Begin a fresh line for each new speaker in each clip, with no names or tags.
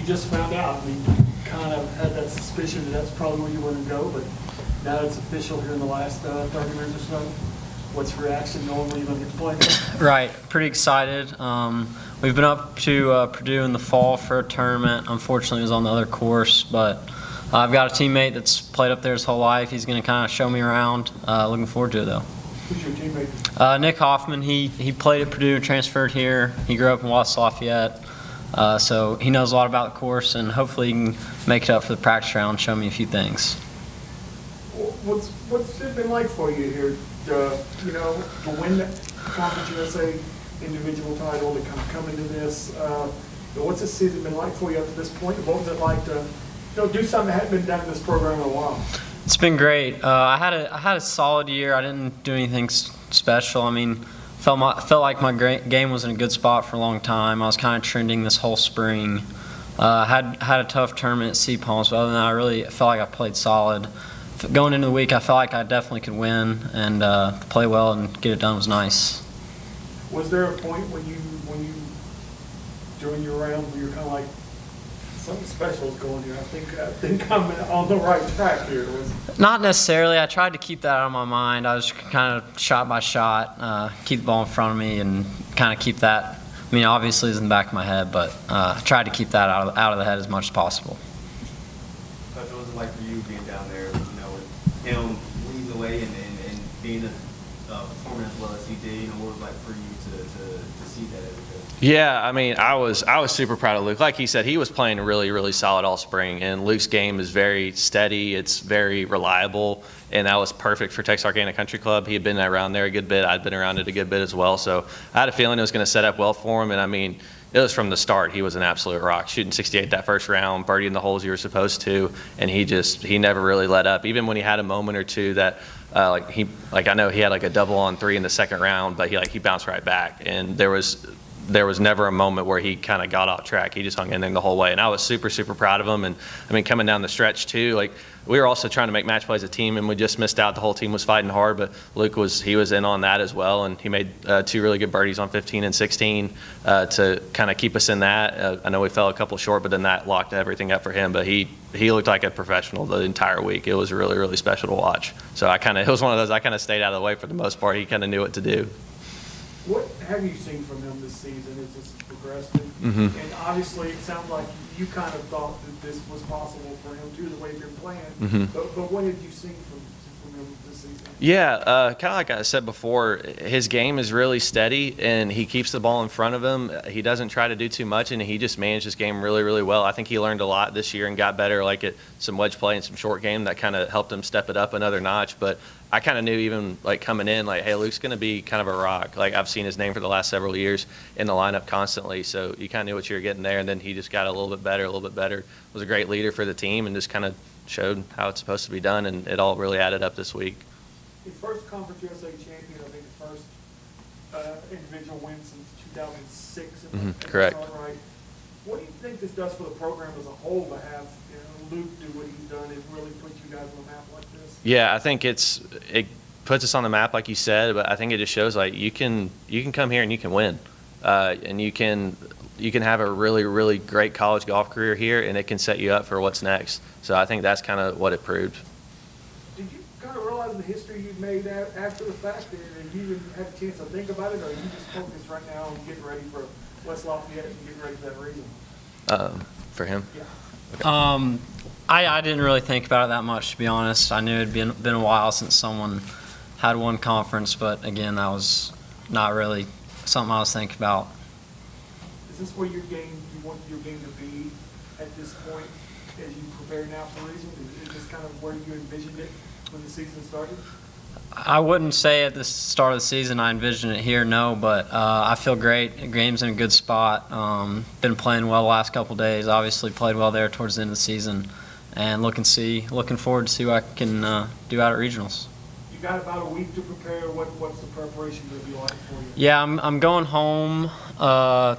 just found out. I mean, you kind of had that suspicion that that's probably where you were going to go, but now it's official here in the last 30 minutes or so. What's your reaction knowing when you're going to get to play?
Right, pretty excited. We've been up to Purdue in the fall for a tournament. Unfortunately, it was on the other course, but I've got a teammate that's played up there his whole life. He's going to kind of show me around. Looking forward to it, though.
Who's your teammate?
Nick Hoffman. He played at Purdue and transferred here. He grew up in West Lafayette, so he knows a lot about the course, and hopefully he can make it up for the practice round and show me a few things.
What's it been like for you here? To win the Conference USA individual title, to come into this. What's this season been like for you up to this point? What was it like to do something that hadn't been done in this program in a while?
It's been great. I had a solid year. I didn't do anything special. I mean, felt like my game was in a good spot for a long time. I was kind of trending this whole spring. Had a tough tournament at Sea Palms, but other than that, I really felt like I played solid. Going into the week, I felt like I definitely could win, and play well and get it done was nice.
Was there a point when you during your round where you're kind of like, something special is going here? I think I'm on the right track here.
Not necessarily. I tried to keep that out of my mind. I was kind of shot by shot, keep the ball in front of me, and kind of keep that. I mean, obviously it's in the back of my head, but I tried to keep that out of the head as much as possible.
What was it like for you being down there, with him leading the way and being a performer as well as he did? What was it like for you to see that every day?
Yeah, I mean, I was super proud of Luke. Like he said, he was playing really, really solid all spring, and Luke's game is very steady. It's very reliable, and that was perfect for Texarkana Country Club. He had been around there a good bit. I'd been around it a good bit as well, so I had a feeling it was going to set up well for him, and I mean, it was from the start. He was an absolute rock, shooting 68 that first round, birdieing the holes you were supposed to, and he never really let up. Even when he had a moment or two that I know he had like a double on 3 in the second round, but he bounced right back, and there was never a moment where he kind of got off track. He just hung in there the whole way, and I was super, super proud of him. And I mean, coming down the stretch too, like we were also trying to make match plays as a team, and we just missed out. The whole team was fighting hard, but Luke was in on that as well, and he made 2 really good birdies on 15 and 16 to kind of keep us in that. I know we fell a couple short, but then that locked everything up for him. But he looked like a professional the entire week. It was really, really special to watch. So it was one of those, I kind of stayed out of the way for the most part. He kind of knew what to do.
What have you seen from him this season as this progressed? And obviously, it sounds like you kind of thought that this was possible for him too, the way you're playing. But what have you seen from him this season?
Yeah, kind of like I said before, his game is really steady, and he keeps the ball in front of him. He doesn't try to do too much, and he just managed his game really, really well. I think he learned a lot this year and got better, like at some wedge play and some short game that kind of helped him step it up another notch. But I kind of knew even like coming in, like, hey, Luke's going to be kind of a rock. Like I've seen his name for the last several years in the lineup constantly, so you kind of knew what you were getting there. And then he just got a little bit better. Was a great leader for the team and just kind of showed how it's supposed to be done, and it all really added up this week.
His first Conference USA champion, I think his first individual win since 2006.
Correct.
Right. What do you think this does for the program as a whole to have Luke do what he's done and really put you guys on the map like this?
Yeah, I think it puts us on the map, like you said, but I think it just shows like you can come here and you can win, and you can have a really, really great college golf career here, and it can set you up for what's next. So I think that's kind of what it proved.
Did you kind of realize the history you've made after the fact, and you even had a chance to think about it, or are you just focused right now on getting ready for West Lafayette and getting ready for that region?
For him?
Yeah.
Okay.
I didn't really think about it that much, to be honest. I knew it had been a while since someone had won conference, but again, that was not really something I was thinking about.
Is this where you want your game to be at this point as you prepare now for the region? Is this kind of where you envisioned it when the season started?
I wouldn't say at the start of the season I envisioned it here, no, but I feel great. The game's in a good spot. Been playing well the last couple of days. Obviously played well there towards the end of the season, and looking forward to see what I can do out at regionals.
You got about a week to prepare. What's the preparation going to be like for you?
Yeah, I'm going home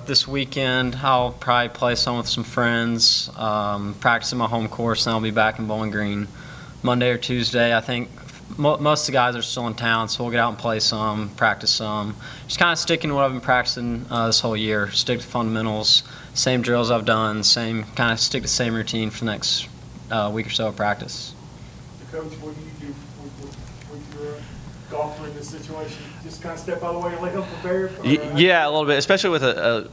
this weekend. I'll probably play some with some friends, practicing my home course, and I'll be back in Bowling Green Monday or Tuesday. I think most of the guys are still in town, so we'll get out and play some, practice some. Just kind of sticking to what I've been practicing this whole year. Stick to fundamentals, same drills I've done, kind of stick to the same routine for the next week or so of practice.
So, Coach, what do you do with your golfer in this situation? Just kind of step out of the way and let him prepare?
Yeah, a little bit, especially with a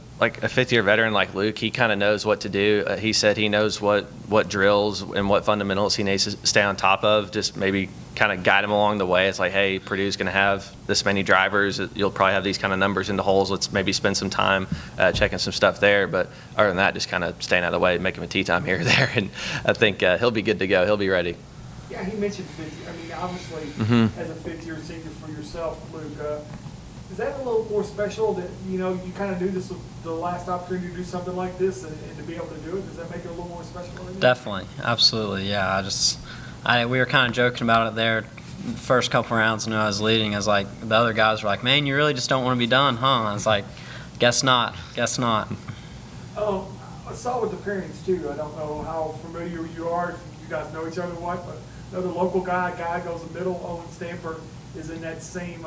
fifth-year veteran like Luke. He kind of knows what to do. He said he knows what drills and what fundamentals he needs to stay on top of. Just maybe kind of guide him along the way. It's like, hey, Purdue's going to have this many drivers. You'll probably have these kind of numbers in the holes. Let's maybe spend some time checking some stuff there. But other than that, just kind of staying out of the way, make him a tee time here or there. And I think he'll be good to go. He'll be ready.
Yeah, he mentioned 50. I mean, obviously, as a fifth-year senior for yourself, Luke, is that a little more special that, you kind of do this with the last opportunity to do something like this and to be able to do it? Does that make it a little more special?
Definitely. Absolutely. Yeah. We were kind of joking about it there the first couple rounds when I was leading. I was like, the other guys were like, man, you really just don't want to be done, huh? I was like, guess not. Guess not.
I saw with the pairings, too. I don't know how familiar you are, if you guys know each other or what, but another local guy goes in the middle. Owen Stamper is in that same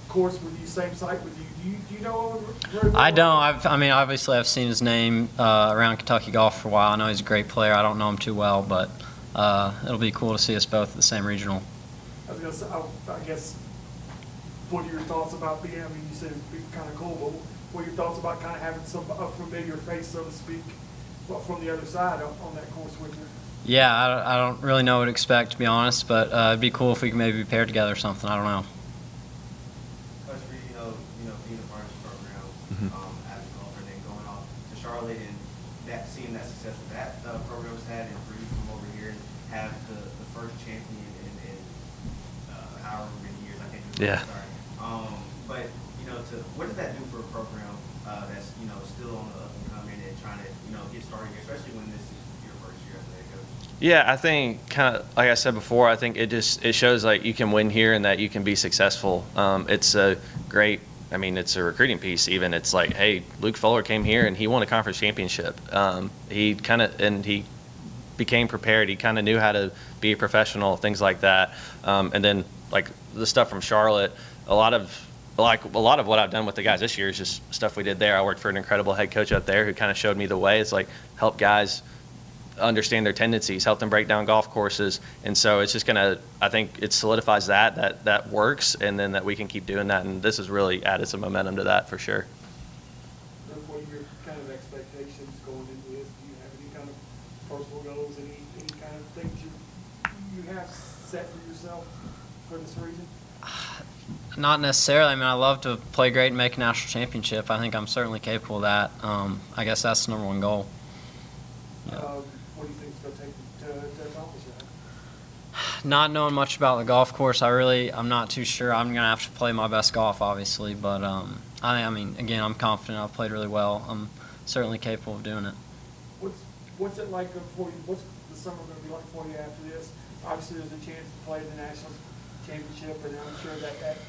course with you, same site with you. Do you know Owen very well?
I don't. Obviously, I've seen his name around Kentucky golf for a while. I know he's a great player. I don't know him too well, but it'll be cool to see us both at the same regional.
I was going to say, I guess, what are your thoughts about being, you said it'd be kind of cool, but what are your thoughts about kind of having a familiar face, so to speak, from the other side on that course with you?
Yeah, I don't really know what to expect, to be honest, but it'd be cool if we could maybe be paired together or something. I don't know.
Coach Reed, being a part of the program, as a golfer, and then going off to Charlotte and seeing that success that program's had, and for you to come over here and have the first champion in however many years, I can't do it.
Yeah.
Sorry. But what does that do for a program that's still on the up and coming and trying to get started, especially when this is your first year as a head coach?
Yeah, I think kind of like I said before, I think it shows like you can win here and that you can be successful. It's a great, it's a recruiting piece even. It's like, hey, Luke Fuller came here and he won a conference championship. He became prepared. He kind of knew how to be a professional, things like that. And then like the stuff from Charlotte, a lot of what I've done with the guys this year is just stuff we did there. I worked for an incredible head coach up there who kind of showed me the way. It's like help guys understand their tendencies, help them break down golf courses. And so it's just I think it solidifies that works, and then that we can keep doing that. And this has really added some momentum to that for sure.
What are your kind of expectations going into this? Do you have any kind of personal goals, any kind of things you have set for yourself for this region?
Not necessarily. I love to play great and make a national championship. I think I'm certainly capable of that. I guess that's the number one goal. Yeah.
What do you think it's going to take to accomplish that?
Not knowing much about the golf course, I'm not too sure. I'm going to have to play my best golf, obviously. But, again, I'm confident. I've played really well. I'm certainly capable of doing it.
What's it like for you? What's the summer going to be like for you after this? Obviously, there's a chance to play the national championship, and I'm sure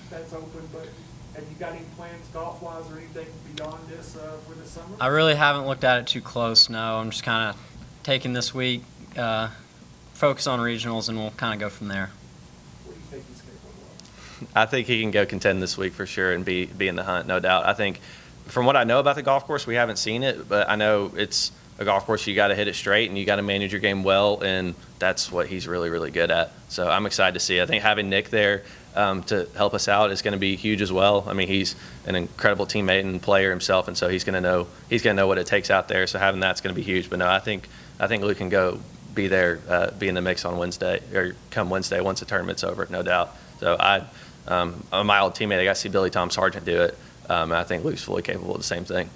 that's open, but have you got any plans golf-wise or anything beyond this for this summer?
I really haven't looked at it too close, no. I'm just kind of taking this week, focus on regionals, and we'll kind of go from there.
What do you think he's capable of?
I think he can go contend this week for sure and be in the hunt, no doubt. I think from what I know about the golf course, we haven't seen it, but I know it's a golf course, you got to hit it straight and you got to manage your game well, and that's what he's really, really good at. So I'm excited to see. I think having Nick there to help us out is going to be huge as well. He's an incredible teammate and player himself, and so he's going to know what it takes out there. So having that's going to be huge. But no, I think Luke can go be there, be in the mix on Wednesday or come Wednesday once the tournament's over, no doubt. So my old teammate, I got to see Billy Tom Sargent do it, and I think Luke's fully capable of the same thing.